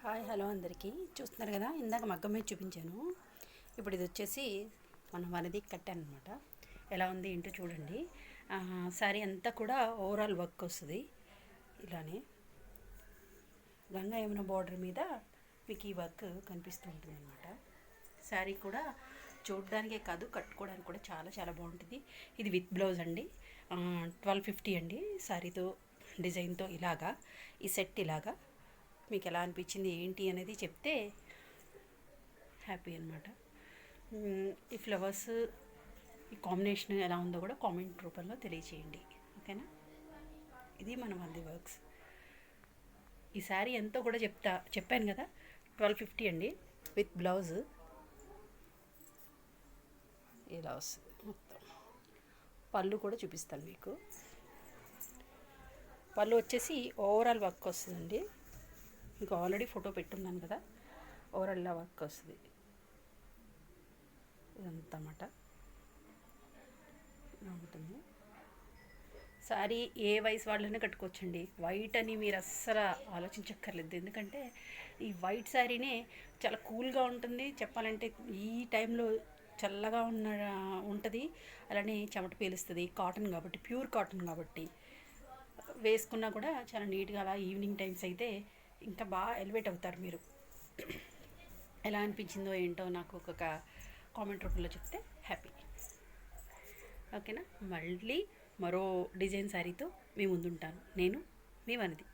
Hi hello అందరికీ చూస్తున్నారు కదా, ఇందాక మగ్గం మీద చూపించాను. ఇప్పుడు ఇది వచ్చేసి మనం వనది కట్టాను అనమాట. ఎలా ఉంది ఏంటో చూడండి. శారీ అంతా కూడా ఓవరాల్ వర్క్ వస్తుంది. ఇలానే గంగా యమున బార్డర్ మీద మీకు ఈ వర్క్ కనిపిస్తూ ఉంటుంది అనమాట. శారీ కూడా చూడడానికే కాదు, కట్టుకోవడానికి కూడా చాలా చాలా బాగుంటుంది. ఇది విత్ బ్లౌజ్ అండి. 1250 అండి. శారీతో డిజైన్తో ఇలాగా ఈ సెట్ ఇలాగా మీకు ఎలా అనిపించింది ఏంటి అనేది చెప్తే హ్యాపీ అనమాట. ఈ ఫ్లవర్స్ ఈ కాంబినేషన్ ఎలా ఉందో కూడా కామెంట్ రూపంలో తెలియచేయండి, ఓకేనా. ఇది మన వాళ్ళది వర్క్స్. ఈ శారీ ఎంతో కూడా చెప్పాను కదా, 1250 అండి విత్ బ్లౌజ్. ఇలా వస్తుంది మొత్తం. పళ్ళు కూడా చూపిస్తాను మీకు. పళ్ళు వచ్చేసి ఓవరాల్ వర్క్ వస్తుందండి. మీకు ఆల్రెడీ ఫోటో పెట్టున్నాను కదా, ఓవరాల్లా వర్క్ వస్తుంది ఇదంతా అన్నమాట. ఇలా ఉంటుంది. శారీ ఏ వయసు వాళ్ళనే కట్టుకోవచ్చండి. వైట్ అని మీరు అస్సలు ఆలోచించక్కర్లేదు, ఎందుకంటే ఈ వైట్ శారీనే చాలా కూల్గా ఉంటుంది. చెప్పాలంటే ఈ టైంలో చల్లగా ఉంటుంది. అలానే చెమట పీలుస్తుంది. కాటన్ కాబట్టి, ప్యూర్ కాటన్ కాబట్టి వేసుకున్నా కూడా చాలా నీట్గా. అలా ఈవినింగ్ టైమ్స్ అయితే ఇంకా బాగా ఎలివేట్ అవుతారు మీరు. ఎలా అనిపించిందో ఏంటో నాకు ఒక కామెంట్ రూపంలో చెప్తే హ్యాపీ, ఓకేనా. మళ్ళీ మరో డిజైన్ శారీతో మీ ముందుంటాను. నేను మీ వనిది.